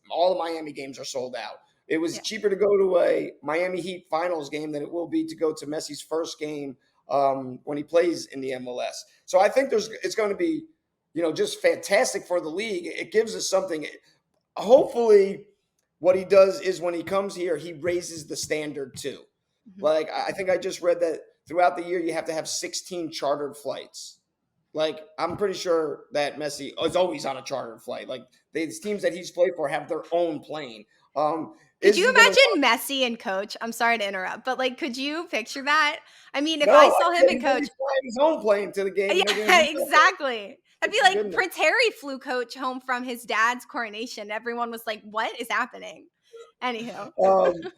All the Miami games are sold out. It was Yeah. cheaper to go to a Miami Heat finals game than it will be to go to Messi's first game when he plays in the MLS. So I think it's going to be, just fantastic for the league. It gives us something. Hopefully, what he does is when he comes here, he raises the standard too. Mhm. Like I think I just read that throughout the year you have to have 16 chartered flights. Like I'm pretty sure that Messi is always on a chartered flight. Like these teams that he's played for have their own plane. Um, Could is you he going to imagine Messi and coach? I'm sorry to interrupt, but, like, could you picture that? I mean, if No, I I saw him said and he's gonna be coach. flying his own plane to the game, and they're gonna Yeah, use that for exactly. That'd be like goodness. Prince Harry flew coach home from his dad's coronation. Everyone was like, "What is happening?" Anywho,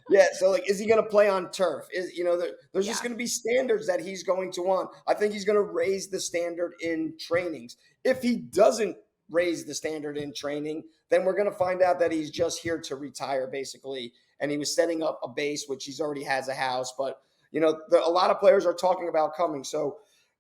Yeah, so like, is he going to play on turf? There's just yeah. going to be standards that he's going to want. I think he's going to raise the standard in trainings. If he doesn't raise the standard in training, then we're going to find out that he's just here to retire, basically. And he was setting up a base, which he's already has a house. But a lot of players are talking about coming. So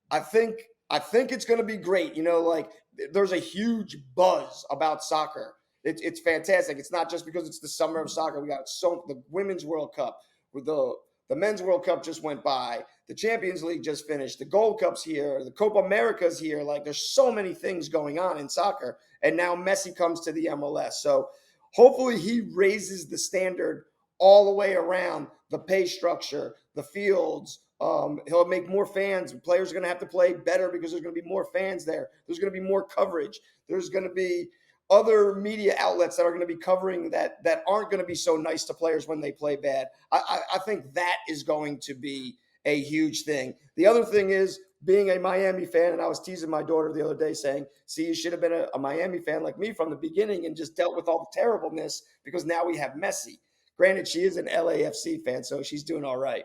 I think I think it's going to be great. Like there's a huge buzz about soccer. It's fantastic. It's not just because it's the summer of soccer. We got the Women's World Cup, with the Men's World Cup just went by. The Champions League just finished. The Gold Cup's here. The Copa America's here. Like there's so many things going on in soccer, and now Messi comes to the MLS. So hopefully he raises the standard all the way around the pay structure, the fields. He'll make more fans. Players are going to have to play better because there's going to be more fans there. There's going to be more coverage. There's going to be other media outlets that are going to be covering that aren't going to be so nice to players when they play bad. I think that is going to be a huge thing. The other thing is being a Miami fan, and I was teasing my daughter the other day saying, see, you should have been a Miami fan like me from the beginning and just dealt with all the terribleness because now we have Messi. Granted, she is an LAFC fan, so she's doing all right.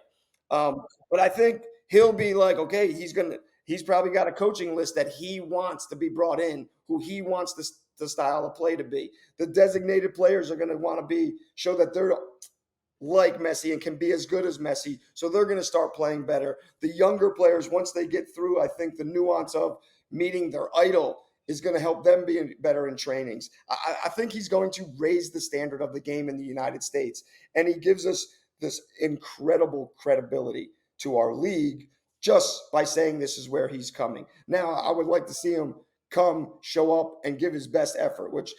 But I think he'll be like, okay, he's probably got a coaching list that he wants to be brought in, who he wants the style of play to be. The designated players are going to want to show that they're like Messi and can be as good as Messi. So they're going to start playing better. The younger players, once they get through, I think the nuance of meeting their idol is going to help them be better in trainings. I think he's going to raise the standard of the game in the United States. And he gives us this incredible credibility to our league just by saying this is where he's coming. Now, I would like to see him come, show up, and give his best effort, which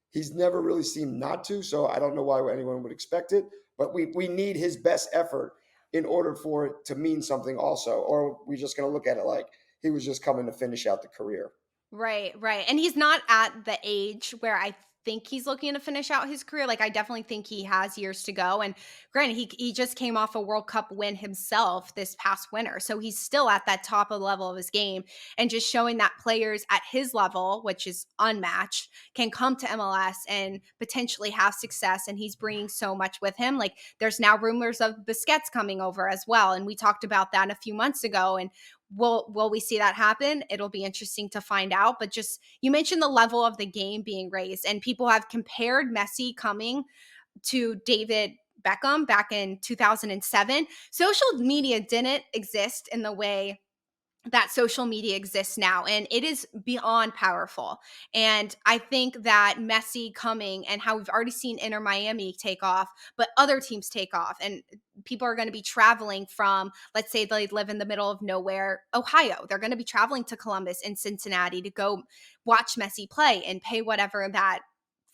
he's never really seemed not to. So I don't know why anyone would expect it. But we need his best effort in order for it to mean something also. Or we're just going to look at it like he was just coming to finish out the career. Right, right. And he's not at the age where I think he's looking to finish out his career. Like, I definitely think he has years to go. And granted, he just came off a World Cup win himself this past winter. So he's still at that top of the level of his game, and just showing that players at his level, which is unmatched, can come to MLS and potentially have success. And he's bringing so much with him. Like, there's now rumors of Busquets coming over as well. And we talked about that a few months ago. And will we see that happen? It'll be interesting to find out. But just, you mentioned the level of the game being raised, and people have compared Messi coming to David Beckham back in 2007. Social media didn't exist in the way that social media exists now, and it is beyond powerful. And I think that Messi coming, and how we've already seen Inter Miami take off, but other teams take off, and people are going to be traveling from, let's say they live in the middle of nowhere, Ohio, they're going to be traveling to Columbus and Cincinnati to go watch Messi play and pay whatever that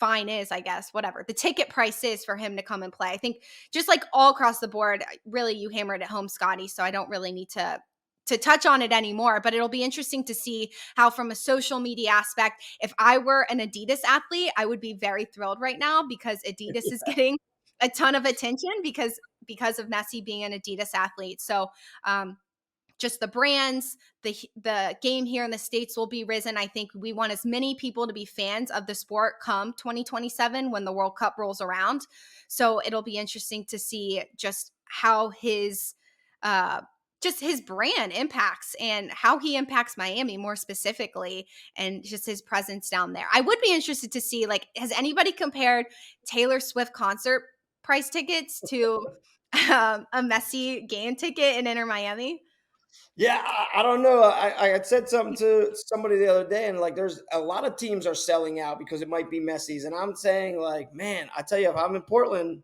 fine is, I guess, whatever the ticket price is for him to come and play. I think just like all across the board, really, you hammered it home, Scotty, so I don't really need to touch on it anymore. But it'll be interesting to see how, from a social media aspect, if I were an Adidas athlete, I would be very thrilled right now, because Adidas is getting a ton of attention because of Messi being an Adidas athlete. So just the brands, the game here in the States will be risen. I think we want as many people to be fans of the sport come 2027 when the World Cup rolls around. So it'll be interesting to see just how uh, his brand impacts, and how he impacts Miami more specifically, and just his presence down there. I would be interested to see, like, has anybody compared Taylor Swift concert price tickets to a Messi game ticket in Inter Miami? Yeah, I don't know. I had said something to somebody the other day, and like, there's a lot of teams are selling out because it might be Messi's, and I'm saying, like, man, I tell you, if I'm in Portland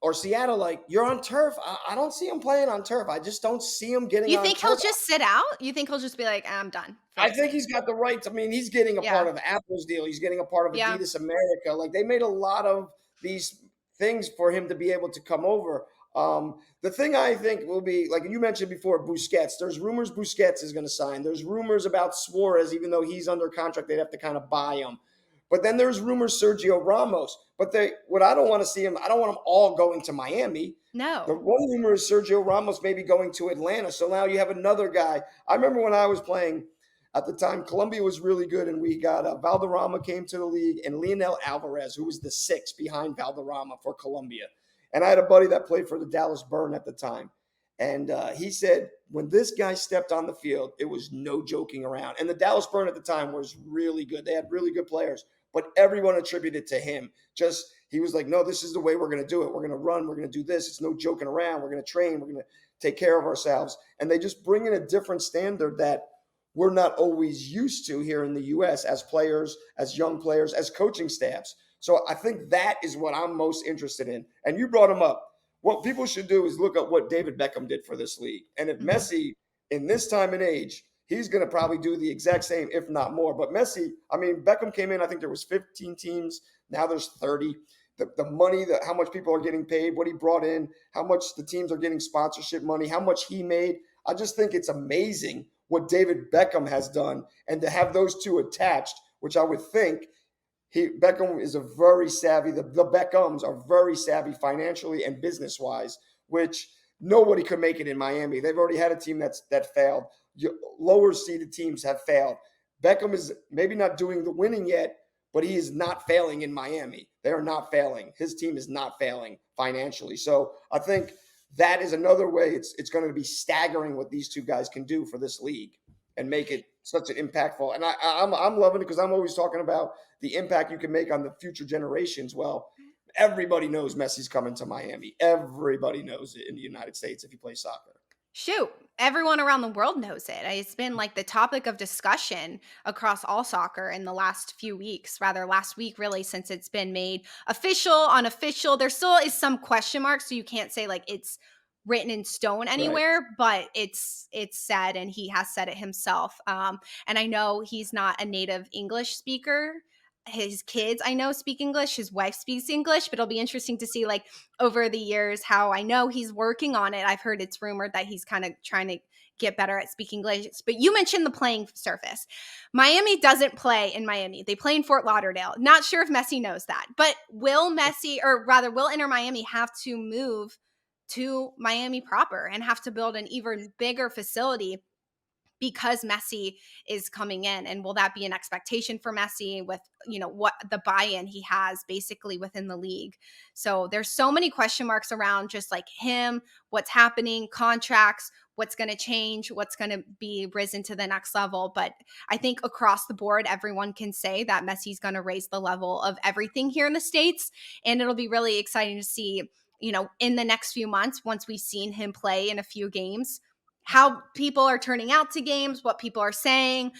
or Seattle, like, you're on turf. I don't see him playing on turf. I just don't see him getting You on think he'll turf. just sit out? You think he'll just be like, "I'm done for I the think season"? he's got the rights. I mean, he's getting a part Yeah. of Apple's deal. He's getting a part of Yeah. Adidas America. Like, they made a lot of these things for him to be able to come over. The thing I think will be, like you mentioned before, Busquets. There's rumors Busquets is going to sign. There's rumors about Suarez, even though he's under contract, they'd have to kind of buy him. But then there's rumors Sergio Ramos. But what I don't want to see him, I don't want them all going to Miami. The No. one rumor is Sergio Ramos maybe going to Atlanta. So now you have another guy. I remember when I was playing at the time, Colombia was really good, and we got Valderrama came to the league, and Leonel Alvarez, who was the six behind Valderrama for Colombia. And I had a buddy that played for the Dallas Burn at the time. And he said, when this guy stepped on the field, it was no joking around. And the Dallas Burn at the time was really good. They had really good players, but everyone attributed to him. Just, he was like, no, this is the way we're going to do it. We're going to run. We're going to do this. It's no joking around. We're going to train. We're going to take care of ourselves. And they just bring in a different standard that we're not always used to here in the US as players, as young players, as coaching staffs. So I think that is what I'm most interested in. And you brought him up. What people should do is look at what David Beckham did for this league. And if Mhm. Messi, in this time and age, he's going to probably do the exact same, if not more. But Messi, I mean, Beckham came in, I think there was 15 teams. Now there's 30. The money, how much people are getting paid, what he brought in, how much the teams are getting sponsorship money, how much he made. I just think it's amazing what David Beckham has done. And to have those two attached, which I would think Beckham is a very savvy. The Beckhams are very savvy financially and business wise, which nobody could make it in Miami. They've already had a team that failed. Lower seeded teams have failed. Beckham is maybe not doing the winning yet, but he is not failing in Miami. They are not failing. His team is not failing financially. So I think that is another way. It's going to be staggering what these two guys can do for this league and make it such an impactful. And I'm loving it because I'm always talking about the impact you can make on the future generations. Well, everybody knows Messi's coming to Miami. Everybody knows it in the United States if you play soccer. Shoot, everyone around the world knows it. It's been like the topic of discussion across all soccer in the last few weeks, rather last week, really, since it's been made official, unofficial. There still is some question marks, so you can't say like it's written in stone Right. anywhere, but it's said, and he has said it himself. And I know he's not a native English speaker, his kids I know speak English. His wife speaks English, but it'll be interesting to see like over the years how I know he's working on it. I've heard it's rumored that he's kind of trying to get better at speaking English. But you mentioned the playing surface. Miami doesn't play in Miami. They play in Fort Lauderdale. Not sure if Messi knows that. But will Messi, or rather will Inter Miami have to move to Miami proper and have to build an even bigger facility because Messi is coming in? And will that be an expectation for Messi with, what the buy-in he has basically within the league? So there's so many question marks around just like him, what's happening, contracts, what's going to change, what's going to be risen to the next level. But I think across the board, everyone can say that Messi's going to raise the level of everything here in the States. And it'll be really exciting to see, in the next few months, once we've seen him play in a few games, how people are turning out to games, what people are saying,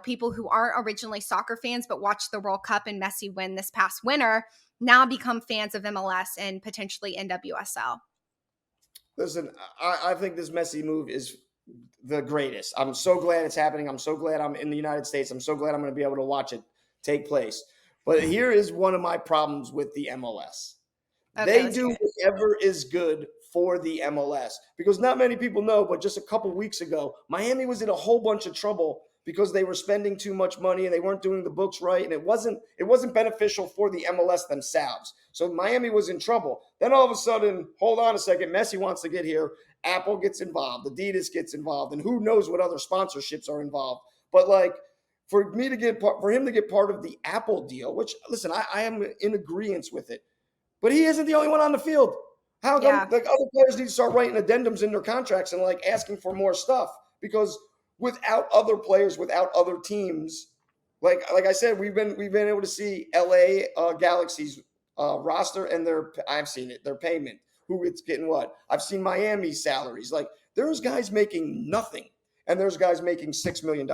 people who aren't originally soccer fans but watched the World Cup and Messi win this past winter now become fans of MLS and potentially NWSL. Listen, I think this Messi move is the greatest. I'm so glad it's happening. I'm so glad I'm in the United States. I'm so glad I'm going to be able to watch it take place. But here is one of my problems with the MLS. Okay, They let's do hear it. whatever is good for the MLS because not many people know, but just a couple weeks ago, Miami was in a whole bunch of trouble because they were spending too much money and they weren't doing the books right, and it wasn't beneficial for the MLS themselves. So Miami was in trouble. Then all of a sudden, hold on a second, Messi wants to get here. Apple gets involved, Adidas gets involved, and who knows what other sponsorships are involved. But like for him to get part of the Apple deal, which listen, I am in agreement with it. But he isn't the only one on the field. How come Yeah. like other players need to start writing addendums in their contracts and like asking for more stuff? Because without other players, without other teams, like I said, we've been able to see LA Galaxy's roster and I've seen it, their payment. Who it's getting what? I've seen Miami's salaries. Like there's guys making nothing, and there's guys making $6 million.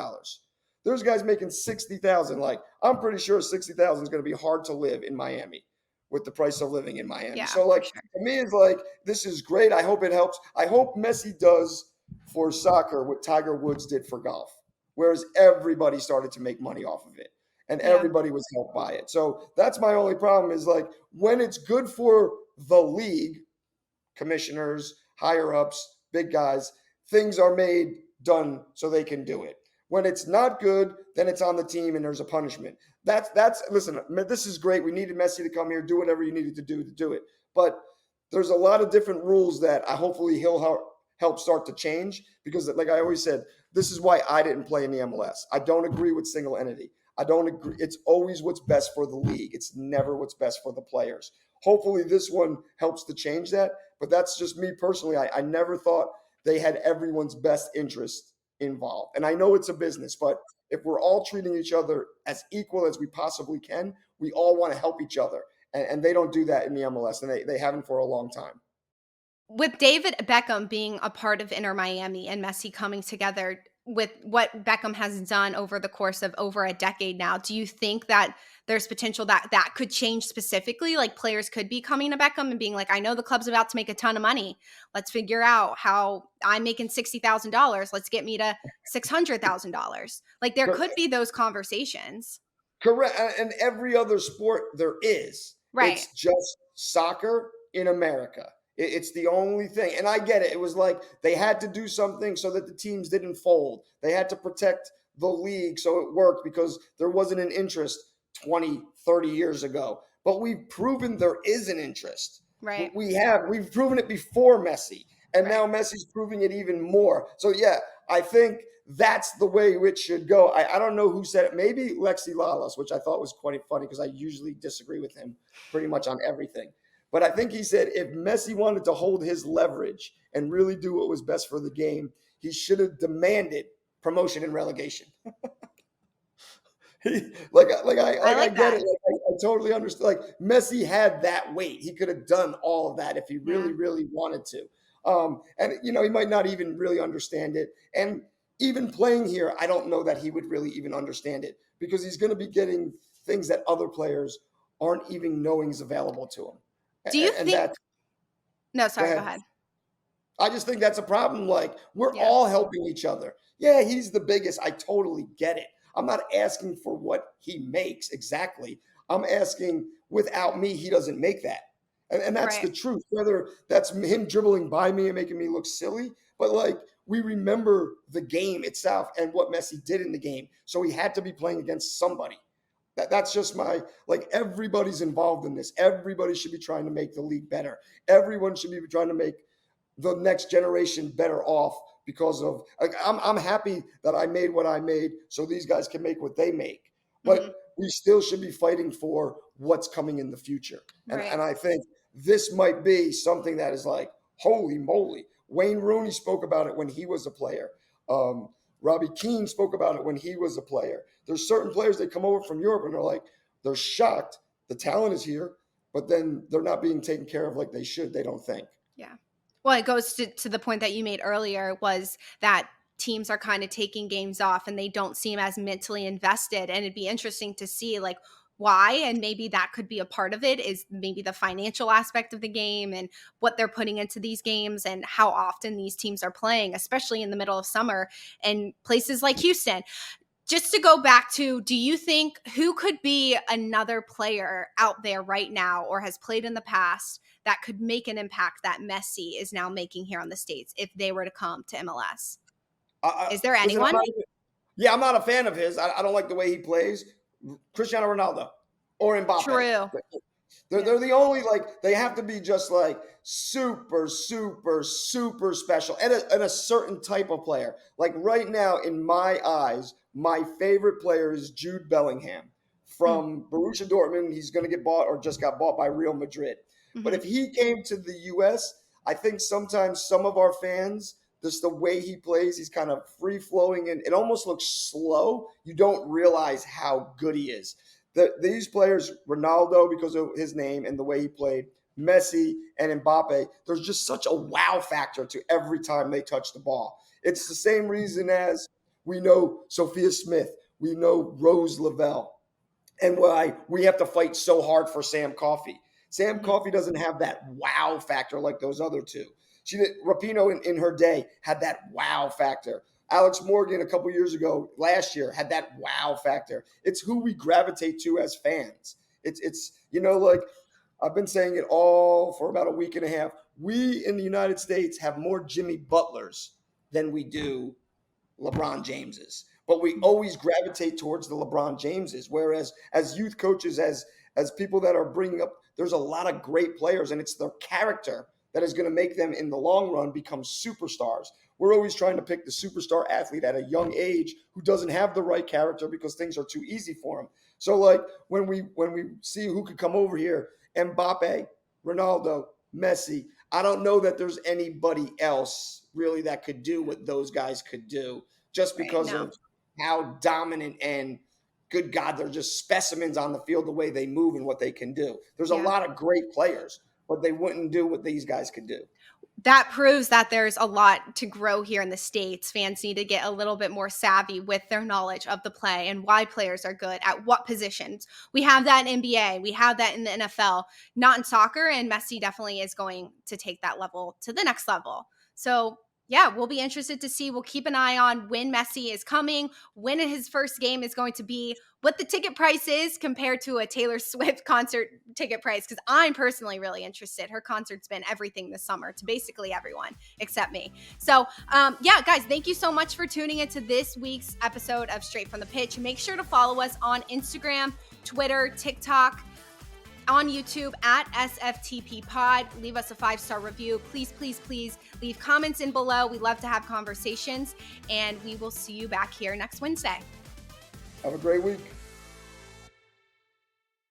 There's guys making 60,000. Like I'm pretty sure 60,000 is going to be hard to live in Miami with the price of living in Miami. Yeah, So for like sure. to me, it's like this is great. I hope it helps. I hope Messi does for soccer what Tiger Woods did for golf, whereas everybody started to make money off of it and Yeah. everybody was helped by it. So that's my only problem is like when it's good for the league, commissioners, higher ups, big guys, things are done so they can do it. When it's not good, then it's on the team and there's a punishment. That's listen, this is great. We needed Messi to come here, do whatever you needed to do it. But there's a lot of different rules that I hopefully he'll help start to change because like I always said, this is why I didn't play in the MLS. I don't agree with single entity. I don't agree. It's always what's best for the league. It's never what's best for the players. Hopefully this one helps to change that. But that's just me personally. I never thought they had everyone's best interest involved. And I know it's a business, but if we're all treating each other as equal as we possibly can, we all want to help each other. And they don't do that in the MLS, and they haven't for a long time. With David Beckham being a part of Inter Miami and Messi coming together with what Beckham has done over the course of over a decade now, do you think that there's potential that that could change specifically? Like players could be coming to Beckham and being like, I know the club's about to make a ton of money. Let's figure out how I'm making $60,000. Let's get me to $600,000. Like there could be those conversations. Correct. And every other sport there is. Right. It's just soccer in America. It's the only thing. And I get it. It was like they had to do something so that the teams didn't fold. They had to protect the league so it worked because there wasn't an interest 20, 30 years ago. But we've proven there is an interest. Right. We've proven it before Messi. And Right. now Messi's proving it even more. So yeah, I think that's the way it should go. I don't know who said it. Maybe Lexi Lalas, which I thought was quite funny because I usually disagree with him pretty much on everything. But I think he said if Messi wanted to hold his leverage and really do what was best for the game, he should have demanded promotion and relegation. I I like get that. it. I totally understand. Like Messi had that weight. He could have done all of that if he Yeah. really wanted to. And he might not even really understand it. And even playing here, I don't know that he would really even understand it because he's going to be getting things that other players aren't even knowing is available to him. Do you And think that, No, go sorry, go ahead. ahead. I just think that's a problem. Like we're Yeah. all helping each other. Yeah, he's the biggest. I totally get it. I'm not asking for what he makes exactly. I'm asking without me, he doesn't make that. And that's Right. the truth. Whether that's him dribbling by me and making me look silly, but like we remember the game itself and what Messi did in the game. So he had to be playing against somebody. That's just my, like, everybody's involved in this. Everybody should be trying to make the league better. Everyone should be trying to make the next generation better off because of, like, I'm happy that I made what I made so these guys can make what they make. Hmm. But we still should be fighting for what's coming in the future. Right. And I think this might be something that is like, holy moly. Wayne Rooney spoke about it when he was a player. Um, Robbie Keane spoke about it when he was a player. There's certain players that come over from Europe and they're like, they're shocked. The talent is here, but then they're not being taken care of like they should, they don't think. Yeah. Well, it goes to the point that you made earlier, was that teams are kind of taking games off and they don't seem as mentally invested. And it'd be interesting to see like why. And maybe that could be a part of it, is maybe the financial aspect of the game and what they're putting into these games and how often these teams are playing, especially in the middle of summer and places like Houston. Just to go back to, do you think who could be another player out there right now or has played in the past that could make an impact that Messi is now making here on the States if they were to come to MLS? Is there Listen, anyone? I'm not a fan of his. I don't like the way he plays. Cristiano Ronaldo or Mbappe. True. They're, Yeah. they're the only, like, they have to be just like super, super, super special and a certain type of player. Like right now, in my eyes, my favorite player is Jude Bellingham from Borussia Dortmund. He's going to get bought or just got bought by Real Madrid. But Mm-hmm. if he came to the U.S., I think sometimes some of our fans, just the way he plays, he's kind of free flowing and it almost looks slow. You don't realize how good he is. These players, Ronaldo, because of his name and the way he played, Messi and Mbappe, there's just such a wow factor to every time they touch the ball. It's the same reason as we know Sophia Smith, we know Rose Lavelle, and why we have to fight so hard for Sam Coffey. Sam Mm-hmm. Coffey doesn't have that wow factor like those other two. Rapinoe in her day had that wow factor. Alex Morgan a couple years ago, last year, had that wow factor. It's who we gravitate to as fans. It's like I've been saying it all for about a week and a half. We in the United States have more Jimmy Butlers than we do LeBron Jameses. But we always gravitate towards the LeBron Jameses. Whereas as youth coaches, as people that are bringing up, there's a lot of great players, and it's their character that is going to make them in the long run become superstars. We're always trying to pick the superstar athlete at a young age who doesn't have the right character because things are too easy for him. So like when we see who could come over here, Mbappe, Ronaldo, Messi, I don't know that there's anybody else really that could do what those guys could do just Right. because No. of how dominant and good God, they're just specimens on the field, the way they move and what they can do. There's a Yeah. lot of great players, but they wouldn't do what these guys could do. That proves that there's a lot to grow here in the States. Fans need to get a little bit more savvy with their knowledge of the play and why players are good at what positions. We have that in NBA. We have that in the NFL, not in soccer. And Messi definitely is going to take that level to the next level. So, yeah, we'll be interested to see. We'll keep an eye on when Messi is coming, when his first game is going to be, what the ticket price is compared to a Taylor Swift concert ticket price, because I'm personally really interested. Her concert's been everything this summer to basically everyone except me. So, yeah, guys, thank you so much for tuning into this week's episode of Straight from the Pitch. Make sure to follow us on Instagram, Twitter, TikTok, on YouTube at SFTP Pod. Leave us a 5-star review. Please, please, please leave comments in below. We love to have conversations, and we will see you back here next Wednesday. Have a great week.